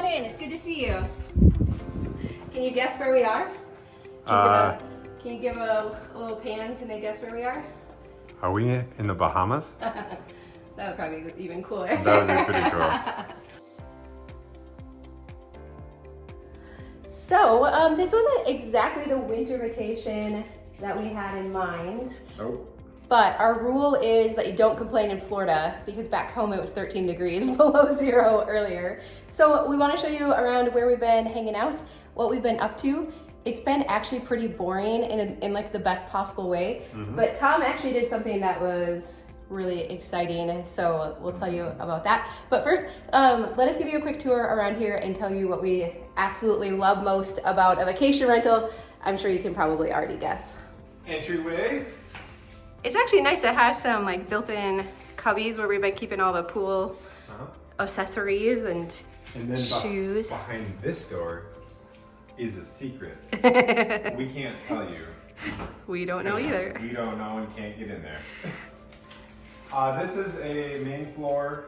on in. It's good to see you. Can you guess where we are? Can you give a little pan? Can they guess where we are? Are we in the Bahamas? That would probably be even cooler. That would be pretty cool. So, this wasn't exactly the winter vacation that we had in mind. Oh. But our rule is that you don't complain in Florida because back home it was 13 degrees below zero earlier. So we want to show you around where we've been hanging out, what we've been up to. It's been actually pretty boring in like the best possible way. Mm-hmm. But Tom actually did something that was really exciting, so we'll tell you about that. But first, let us give you a quick tour around here and tell you what we absolutely love most about a vacation rental. I'm sure you can probably already guess. Entryway. It's actually nice. It has some like built-in cubbies where we've been keeping all the pool accessories and then shoes. Behind this door is a secret. We can't tell you. We don't know either. We don't know and can't get in there. This is a main floor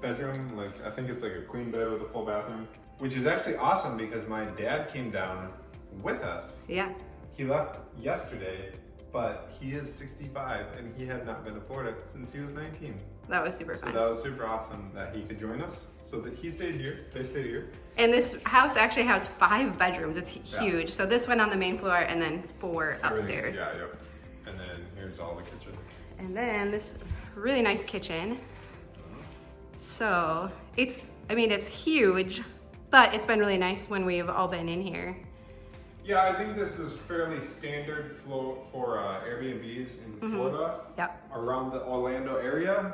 bedroom. Like I think it's like a queen bed with a full bathroom, which is actually awesome because my dad came down with us. Yeah. He left yesterday, but he is 65 and he had not been to Florida since he was 19. That was super fun. So that was super awesome that he could join us. So that he stayed here, they stayed here. And this house actually has 5 bedrooms. It's huge. So this went on the main floor and then 4 upstairs. Yeah, yep. And then here's all the kitchen. And then this really nice kitchen. So it's huge, but it's been really nice when we've all been in here. Yeah, I think this is fairly standard flow for Airbnbs in Florida. Yep. Around the Orlando area.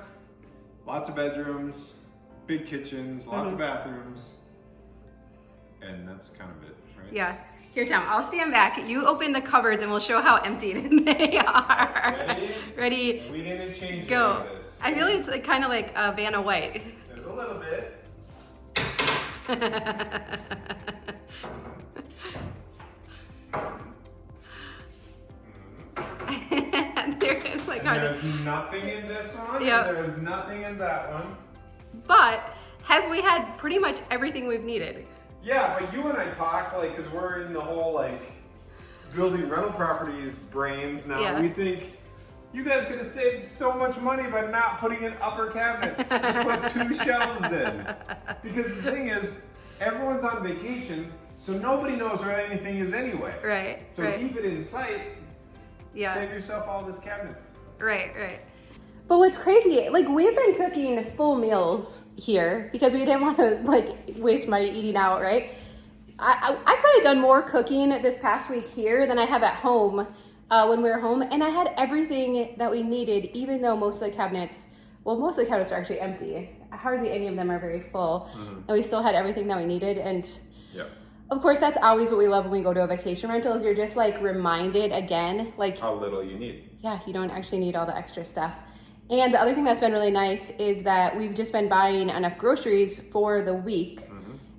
Lots of bedrooms, big kitchens, lots of bathrooms. And that's kind of it, right? Yeah. Here, Tom, I'll stand back. You open the cupboards and we'll show how empty they are. Ready? Ready? We didn't change Go. This. I feel like it's like, kind of like Vanna White. There's a little bit. There's like there's nothing in this one. Yep. And there's nothing in that one. But have we had pretty much everything we've needed? Yeah, but you and I talk like, cause we're in the whole like building rental properties brains now. Yeah. We think you guys could have saved so much money by not putting in upper cabinets. Just put 2 shelves in. Because the thing is, everyone's on vacation, so nobody knows where anything is anyway. Right. So right. keep it in sight. Yeah. Save yourself all this cabinets. Right. But what's crazy, like we've been cooking full meals here because we didn't want to like waste money eating out, right? I've probably done more cooking this past week here than I have at home when we were home, and I had everything that we needed, even though most of the cabinets are actually empty. Hardly any of them are very full, and we still had everything that we needed. And of course, that's always what we love when we go to a vacation rental, is you're just like reminded again, like how little you need. Yeah, you don't actually need all the extra stuff. And the other thing that's been really nice is that we've just been buying enough groceries for the week.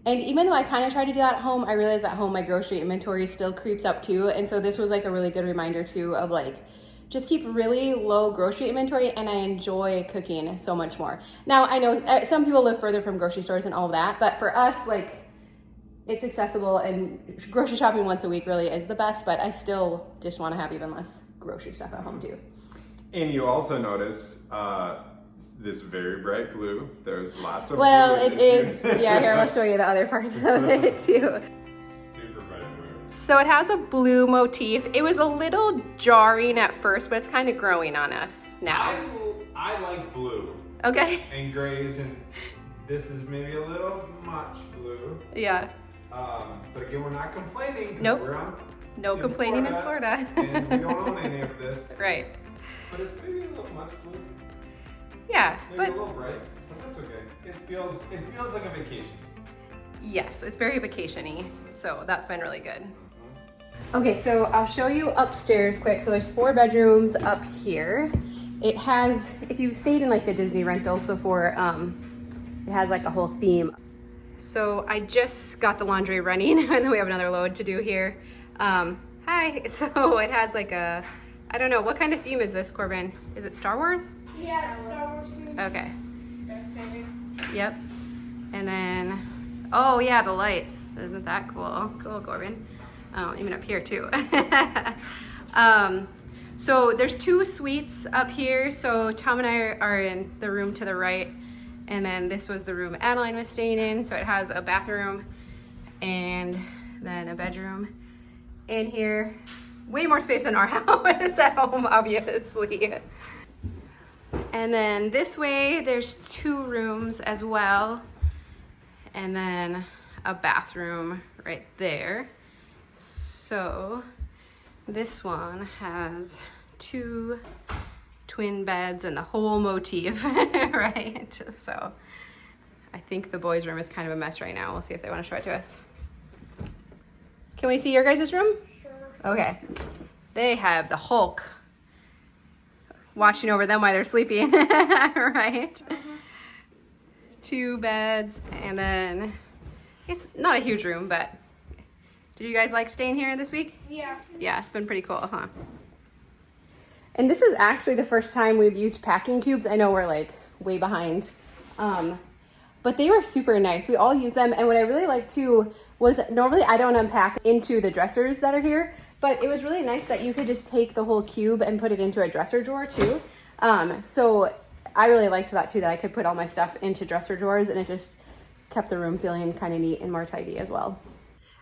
And even though I kind of try to do that at home, I realize at home my grocery inventory still creeps up too. And so this was like a really good reminder too of like, just keep really low grocery inventory, and I enjoy cooking so much more. Now, I know some people live further from grocery stores and all of that, but for us, like, it's accessible, and grocery shopping once a week really is the best, but I still just want to have even less grocery stuff at home too. And you also notice this very bright blue. There's lots of well, blue it is. Yeah, here, I'll show you the other parts of it too. Super bright blue. So it has a blue motif. It was a little jarring at first, but it's kind of growing on us now. I like blue. Okay. And grays, and this is maybe a little much blue. Yeah. But again, we're not complaining. Nope. We're on No complaining in Florida. And we don't own any of this. Right. But it's maybe a little much blue. Yeah, Maybe but a little bright, but that's okay. It feels like a vacation. yes, it's very vacation-y, so that's been really good. Okay, so I'll show you upstairs quick. So there's 4 bedrooms up here. It has, if you've stayed in like the Disney rentals before, it has like a whole theme. So I just got the laundry running, and then we have another load to do here. Hi, so it has like a, I don't know, what kind of theme is this, Corbin? Is it Star Wars? Yeah, Star Wars theme. Okay. That's standard. Yep. And then Oh yeah, the lights. Isn't that cool? Cool, Corbin. Oh, even up here too. So there's 2 suites up here. So Tom and I are in the room to the right. And then this was the room Adeline was staying in. So it has a bathroom and then a bedroom in here. Way more space than our house at home, obviously. And then this way, there's 2 rooms as well. And then a bathroom right there. So this one has 2 twin beds and the whole motif, right? So I think the boys' room is kind of a mess right now. We'll see if they want to show it to us. Can we see your guys' room? Sure. Okay. They have the Hulk watching over them while they're sleeping, right? 2 beds, and then it's not a huge room, but did you guys like staying here this week? Yeah. Yeah, it's been pretty cool, huh? And this is actually the first time we've used packing cubes. I know we're like way behind, but they were super nice. We all use them, and what I really liked too was normally I don't unpack into the dressers that are here, but it was really nice that you could just take the whole cube and put it into a dresser drawer too. So I really liked that too, that I could put all my stuff into dresser drawers, and it just kept the room feeling kind of neat and more tidy as well.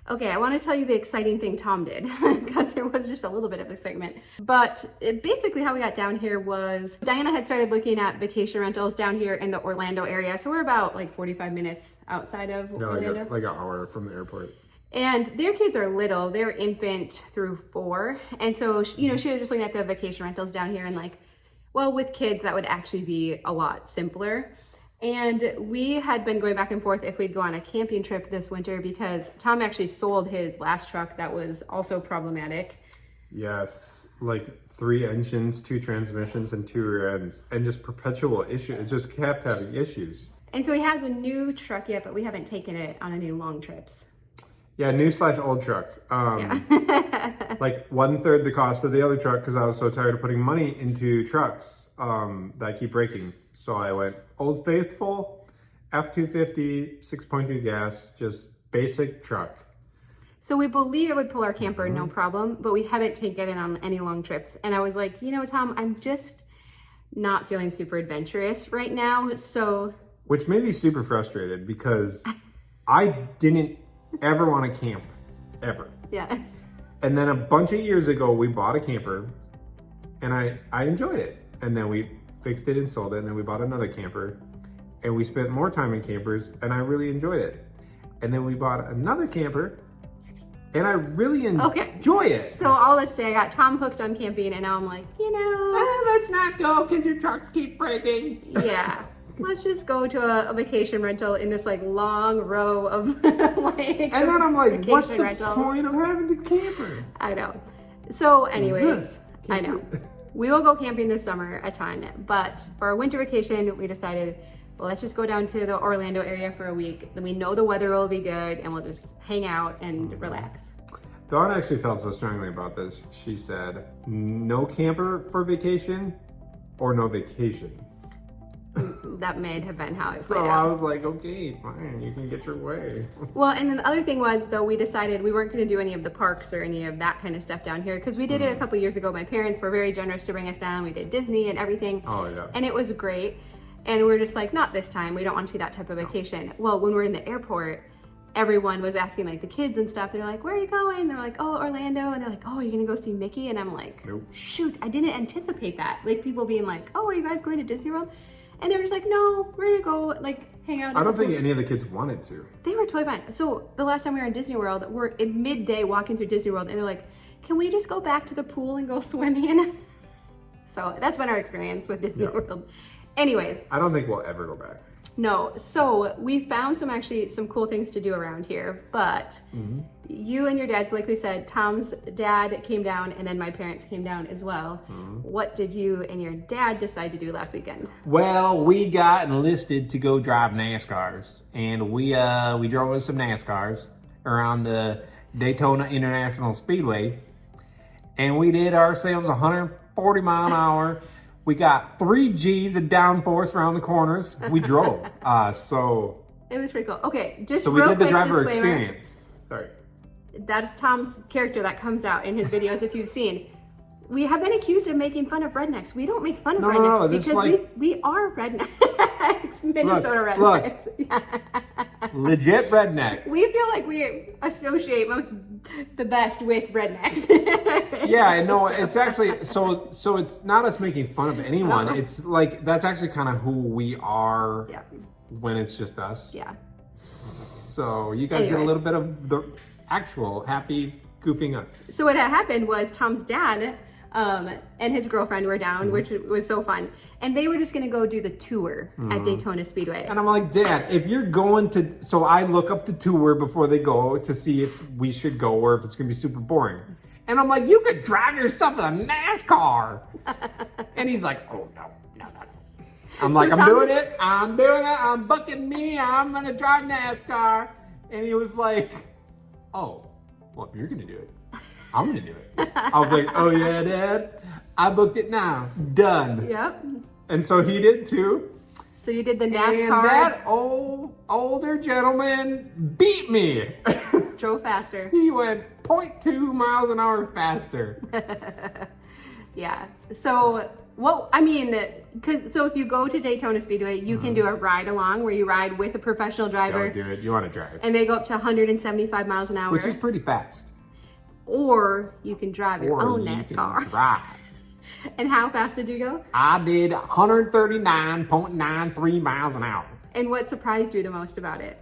Okay, I want to tell you the exciting thing Tom did, because there was just a little bit of excitement. But basically how we got down here was Diana had started looking at vacation rentals down here in the Orlando area. So we're about like 45 minutes outside of Orlando. Like an hour from the airport. And their kids are little. They're infant through 4. And so, you know, she was just looking at the vacation rentals down here and like, well, with kids, that would actually be a lot simpler. And we had been going back and forth if we'd go on a camping trip this winter because Tom actually sold his last truck that was also problematic. Yes, like 3 engines, 2 transmissions, and 2 rear ends, and just perpetual issue. It just kept having issues. And so he has a new truck yet, but we haven't taken it on any long trips. Yeah, new/old truck. Yeah. Like 1/3 the cost of the other truck because I was so tired of putting money into trucks that I keep breaking. So I went Old Faithful, F-250, 6.2 gas, just basic truck. So we believe it would pull our camper, no problem, but we haven't taken it on any long trips. And I was like, you know, Tom, I'm just not feeling super adventurous right now, so... Which made me super frustrated because I didn't ever want to camp, ever. Yeah. And then a bunch of years ago, we bought a camper, and I enjoyed it. And then we fixed it and sold it, and then we bought another camper, and we spent more time in campers, and I really enjoyed it. And then we bought another camper, and I really enjoy it. So all let's say I got Tom hooked on camping, and now I'm like, you know, let's not go because your trucks keep breaking. Yeah. Let's just go to a vacation rental in this like long row of like. And then I'm like, what's the rentals. point of having the camper? I know. So anyways, I know. We will go camping this summer a ton, but for our winter vacation, we decided, well, let's just go down to the Orlando area for a week. Then we know the weather will be good and we'll just hang out and relax. Dawn actually felt so strongly about this. She said, no camper for vacation or no vacation. That may have been how it So played I out. was like, okay, fine, you can get your way. Well, and then the other thing was, though, we decided we weren't going to do any of the parks or any of that kind of stuff down here because we did it a couple years ago. My parents were very generous to bring us down. We did Disney and everything. Oh, yeah. And it was great. And we're just like, not this time. We don't want to do that type of vacation. Well, when we're in the airport, everyone was asking like the kids and stuff. They're like, where are you going? They're like, oh, Orlando. And they're like, oh, you're going to go see Mickey? And I'm like, nope. Shoot, I didn't anticipate that. Like people being like, oh, are you guys going to Disney World? And they were just like, no, we're gonna go like hang out. I don't think any of the kids wanted to. They were totally fine. So the last time we were in Disney World, we're in midday walking through Disney World and they're like, can we just go back to the pool and go swimming? So that's been our experience with Disney World. Anyways. I don't think we'll ever go back. No, so we found some cool things to do around here, but you and your dad, so like we said, Tom's dad came down and then my parents came down as well. What did you and your dad decide to do last weekend? Well, we got enlisted to go drive NASCARs, and we drove with some NASCARs around the Daytona International Speedway, and we did ourselves 140 mile an hour. We got 3 G's of downforce around the corners. We drove. So It was pretty cool. Okay, just So we real did the quick driver disclaimer. experience. Sorry. That's Tom's character that comes out in his videos if you've seen. We have been accused of making fun of rednecks. We don't make fun of rednecks this is because like- we are rednecks. Minnesota rednecks. Legit redneck. We feel like we associate the best with rednecks. Yeah, no, it's actually so it's not us making fun of anyone. It's like that's actually kind of who we are Yeah. when it's just us. Yeah. So you guys get a Anyways. little bit of the actual happy goofing us. So what had happened was Tom's dad and his girlfriend were down, which was so fun. And they were just gonna go do the tour at Daytona Speedway. And I'm like, Dad, if you're going to, so I look up the tour before they go to see if we should go or if it's gonna be super boring. And I'm like, you could drive yourself in a NASCAR. And he's like, oh no. I'm like, I'm doing it, I'm bucking me, I'm gonna drive NASCAR. And he was like, oh, well, if you're gonna do it, I'm gonna do it. I was like, oh yeah, Dad, I booked it now, done. Yep. And so he did too. So you did the And NASCAR, that older gentleman beat me. drove faster. He went 0.2 miles an hour faster. Yeah. So so if you go to Daytona Speedway, you can do a ride along where you ride with a professional driver. Don't do it. You want to drive. And they go up to 175 miles an hour. Which is pretty fast. Or you can drive your Or own you NASCAR. can drive. And how fast did you go? I did 139.93 miles an hour. And what surprised you the most about it?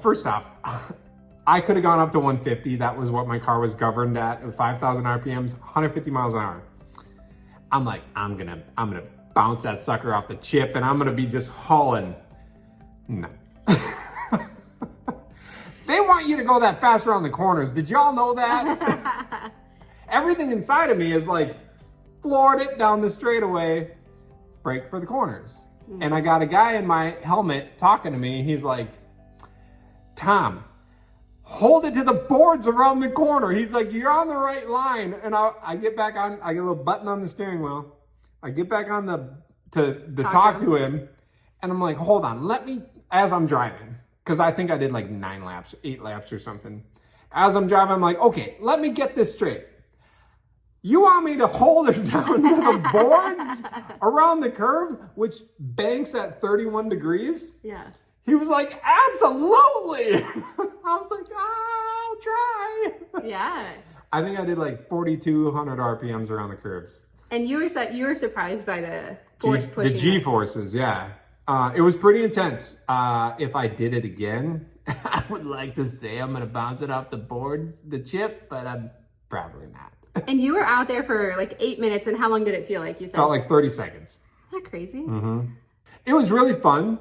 First off, I could have gone up to 150. That was what my car was governed at 5,000 RPMs, 150 miles an hour. I'm like, I'm gonna bounce that sucker off the chip and I'm gonna be just hauling. No. They want you to go that fast around the corners. Did y'all know that? Everything inside of me is like, floored it down the straightaway, brake for the corners. And I got a guy in my helmet talking to me. He's like, Tom, hold it to the boards around the corner. He's like, you're on the right line. And I get back on, I get a little button on the steering wheel. I get back on to talk to him. And I'm like, hold on, let me, as I'm driving, because I think I did like 8 laps or something. As I'm driving, I'm like, okay, let me get this straight. You want me to hold it down to the boards around the curve, which banks at 31 degrees? Yeah. He was like, absolutely. I was like, I'll try. Yeah. I think I did like 4,200 RPMs around the curves. And you were surprised by the force pushing. The G-forces, yeah. It was pretty intense. If I did it again, I would like to say I'm going to bounce it off the chip, but I'm probably not. And you were out there for like 8 minutes, and how long did it feel like you said? Felt like 30 seconds. Isn't that crazy? It was really fun,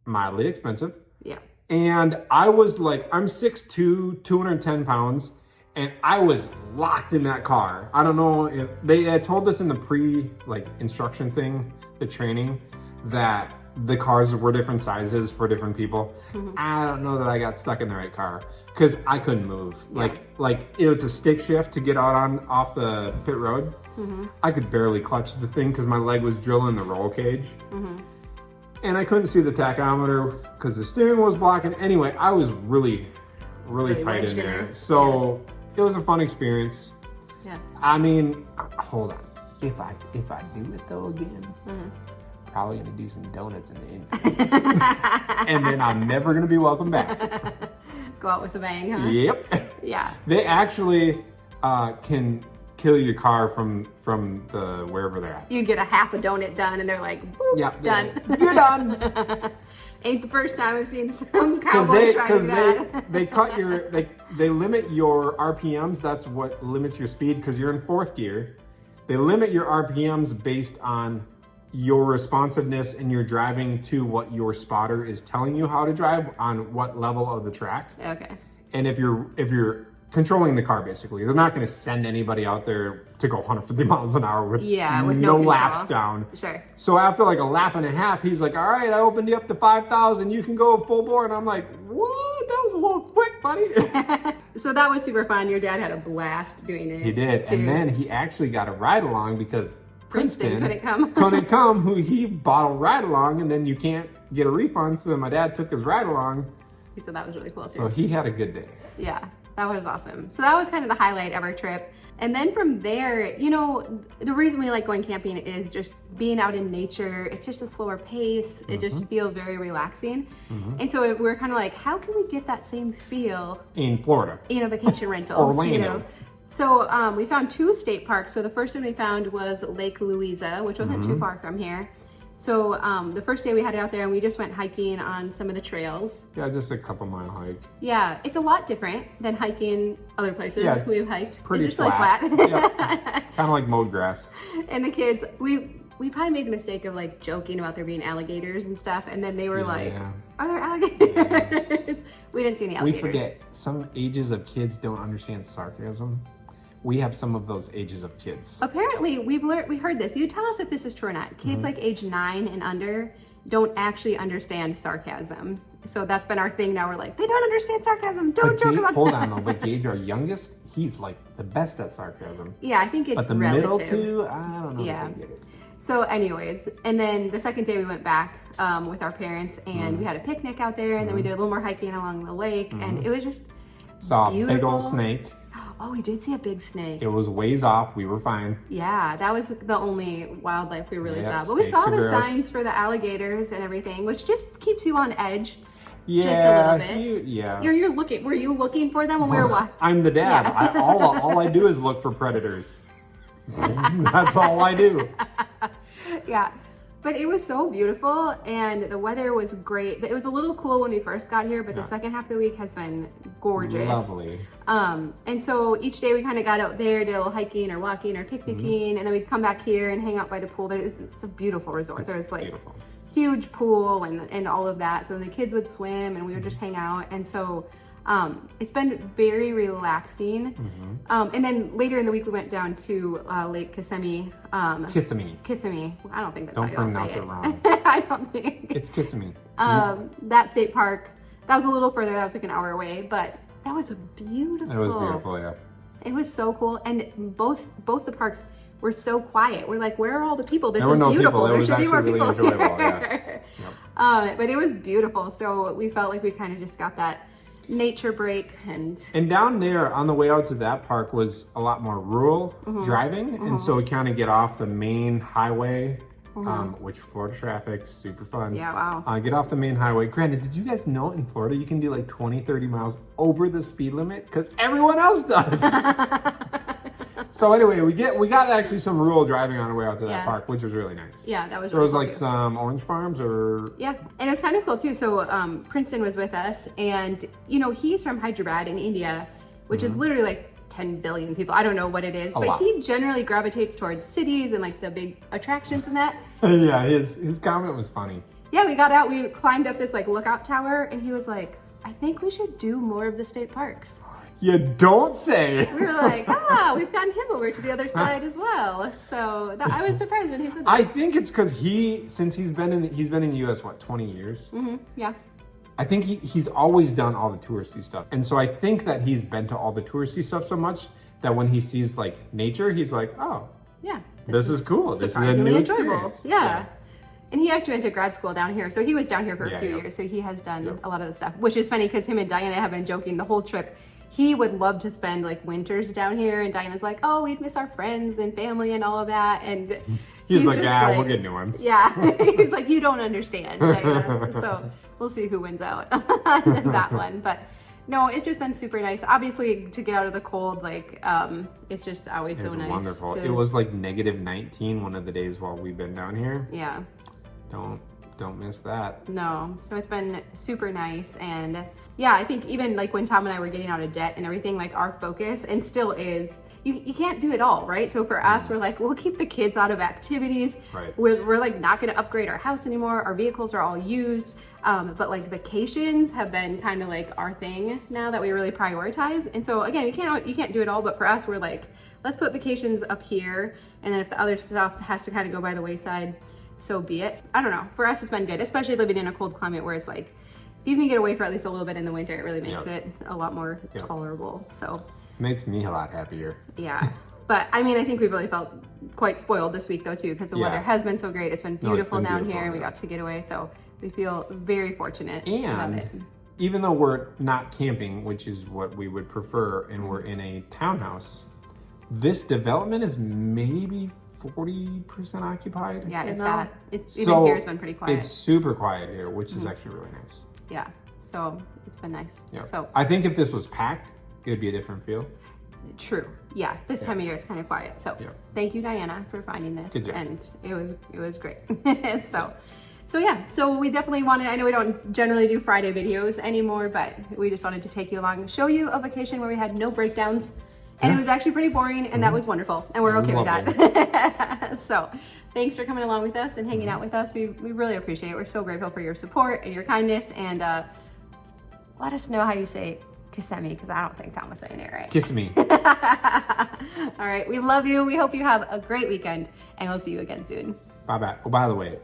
mildly expensive. Yeah. And I was like, I'm 6'2", 210 pounds, and I was locked in that car. I don't know if they had told us in the instruction thing, the training, that the cars were different sizes for different people. I don't know that I got stuck in the right car because I couldn't move. Yeah. Like it was a stick shift to get out off the pit road. I could barely clutch the thing because my leg was drilling the roll cage. And I couldn't see the tachometer because the steering wheel was blocking. Anyway, I was really tight wedged in in there. there. So it was a fun experience. Yeah. I mean, hold on. If I do it though again, probably gonna do some donuts in the infield. And then I'm never gonna be welcome back. Go out with a bang, huh? Yep. Yeah. They actually can kill your car from the wherever they're at. You'd get a half a donut done, and they're like, "Boop, Yep. done." You're done. Ain't the first time I've seen some Because cowboy try that. they cut they limit your RPMs. That's what limits your speed because you're in 4th gear. They limit your RPMs based on your responsiveness and your driving to what your spotter is telling you how to drive on what level of the track. Okay. And if you're controlling the car, basically, they're not going to send anybody out there to go 150 miles an hour with with no no laps control. down. Sure. So after like a lap and a half, he's like, all right, I opened you up to 5,000. You can go full bore. And I'm like, what? That was a little quick, buddy. So that was super fun. Your dad had a blast doing it. He did. too. And then he actually got a ride along because Princeton couldn't come. couldn't come, who he bought a ride along, and then you can't get a refund. So then my dad took his ride along. He said that was really cool too. So he had a good day. Yeah, that was awesome. So that was kind of the highlight of our trip. And then from there, you know, the reason we like going camping is just being out in nature. It's just a slower pace. It just feels very relaxing. And so we're kind of like, how can we get that same feel In Florida. in a vacation rental? Orlando. You know? So we found 2 state parks. So the first one we found was Lake Louisa, which wasn't too far from here. So the first day we had it out there and we just went hiking on some of the trails. Yeah, just a couple mile hike. Yeah, it's a lot different than hiking other places we've hiked. Pretty it's just flat. really flat. Kind of like mowed grass. And the kids, we probably made the mistake of like joking about there being alligators and stuff. And then they were like, are there alligators? We didn't see any alligators. We forget, some ages of kids don't understand sarcasm. We have some of those ages of kids. Apparently, we heard this. You tell us if this is true or not. Kids like age 9 and under don't actually understand sarcasm. So that's been our thing now. We're like, they don't understand sarcasm. Don't joke about that. Hold on though, but Gage, our youngest, he's like the best at sarcasm. Yeah, I think it's But the relative. middle two, I don't know Yeah. if they get it. So anyways, and then the second day we went back with our parents and we had a picnic out there and then we did a little more hiking along the lake and it was just Saw a big beautiful. old snake. Oh, we did see a big snake. It was ways off. We were fine. Yeah, that was the only wildlife we really Yeah, saw. But we snakes saw are the gross. signs for the alligators and everything, which just keeps you on edge. Yeah, just a little bit. yeah. You're looking. Were you looking for them when we were watching? I'm the dad. Yeah. All I do is look for predators. That's all I do. Yeah. But it was so beautiful and the weather was great. It was a little cool when we first got here, but the second half of the week has been gorgeous. Lovely. And so each day we kind of got out there, did a little hiking or walking or picnicking, and then we'd come back here and hang out by the pool. It's a beautiful resort. There's like beautiful. huge pool and all of that. So the kids would swim and we would just hang out. And so it's been very relaxing. And then later in the week we went down to Lake Kissimmee. Kissimmee. Kissimmee. I don't think that's Don't how y'all pronounce say it wrong. I don't think. It's Kissimmee. That state park, that was a little further. That was like an hour away, but that was beautiful. It was beautiful, yeah. It was so cool. And both the parks were so quiet. We're like, where are all the people? This There were is no beautiful. people. It There was should be more actually really people enjoyable, here. yeah. Yep. But it was beautiful. So we felt like we kind of just got that nature break And down there on the way out to that park was a lot more rural driving. And so we kind of get off the main highway, which Florida traffic, super fun. Yeah, wow. Get off the main highway. Granted, did you guys know in Florida you can do like 20, 30 miles over the speed limit? Because everyone else does. So anyway, we got actually some rural driving on our way out to that park, which was really nice. Yeah, that was There really was cool like too. some orange farms or... Yeah, and it was kind of cool too. So Princeton was with us, and you know, he's from Hyderabad in India, which is literally like 10 billion people. I don't know what it is, but lot. he generally gravitates towards cities and like the big attractions and that. Yeah, his comment was funny. Yeah, we got out, we climbed up this like lookout tower, and he was like, I think we should do more of the state parks. You don't say. We were like, we've gotten him over to the other side as well. So I was surprised when he said that. I think it's because since he's been in the U.S. what 20 years. Yeah. I think he's always done all the touristy stuff, and so I think that he's been to all the touristy stuff so much that when he sees like nature, he's like, oh, Yeah. this is cool. This is a surprisingly new enjoyable. experience. Yeah. And he actually went to grad school down here. So he was down here for a Yeah, few yeah. years. So he has done Yep. a lot of the stuff, which is funny because him and Diana have been joking the whole trip. He would love to spend like winters down here. And Diana's like, oh, we'd miss our friends and family and all of that. And He's like, just yeah, we'll get new ones. Yeah. He's like, you don't understand, Diana. So we'll see who wins out in that one. But no, it's just been super nice. Obviously, to get out of the cold, like, it's just always It's so nice. wonderful. to- It was like -19 one of the days while we've been down here. Yeah. Don't miss that. No, so it's been super nice. And yeah, I think even like when Tom and I were getting out of debt and everything, like our focus and still is, you can't do it all, right? So for us, we're like, we'll keep the kids out of activities. Right. We're like not gonna upgrade our house anymore. Our vehicles are all used. But like vacations have been kind of like our thing now that we really prioritize. And so again, you can't do it all, but for us, we're like, let's put vacations up here. And then if the other stuff has to kind of go by the wayside, so be it. I don't know. For us, it's been good, especially living in a cold climate where it's like, if you can get away for at least a little bit in the winter, it really makes Yep. it a lot more Yep. tolerable. So Makes me a lot happier. yeah. But I mean, I think we've really felt quite spoiled this week though too, because the Yeah. weather has been so great. It's been beautiful been down beautiful, here, and we yeah. got to get away. So we feel very fortunate about it. And even though we're not camping, which is what we would prefer, and we're in a townhouse, this development is maybe 40% occupied. Yeah, right it's now. that. It's So even here has been pretty quiet. It's super quiet here, which is actually really nice. Yeah, so it's been nice. Yeah. So I think if this was packed, it would be a different feel. true. Yeah, this time of year it's kind of quiet. So Yeah. thank you, Diana, for finding this, Good job. and it was great. So yeah, so we definitely wanted. I know we don't generally do Friday videos anymore, but we just wanted to take you along, show you a vacation where we had no breakdowns, and it was actually pretty boring, and that was wonderful, and we're It was okay with lovely. that. So thanks for coming along with us and hanging out with us. We really appreciate it. We're so grateful for your support and your kindness, and let us know how you say Kissimmee, because I don't think Tom was saying it right. Kiss me. All right, we love you. We hope you have a great weekend, and we'll see you again soon. Bye-bye. Oh, by the way,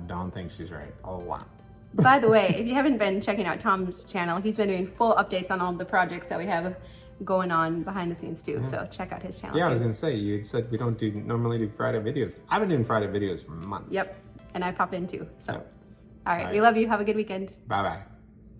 Dawn thinks she's right a lot. By the way, if you haven't been checking out Tom's channel, he's been doing full updates on all the projects that we have going on behind the scenes too. So check out his channel. Yeah, I was too. gonna say, you had said we don't normally do Friday videos. I've been doing Friday videos for months. Yep, and I pop in too. So, Yep. all right, All we right. love you. Have a good weekend. Bye-bye.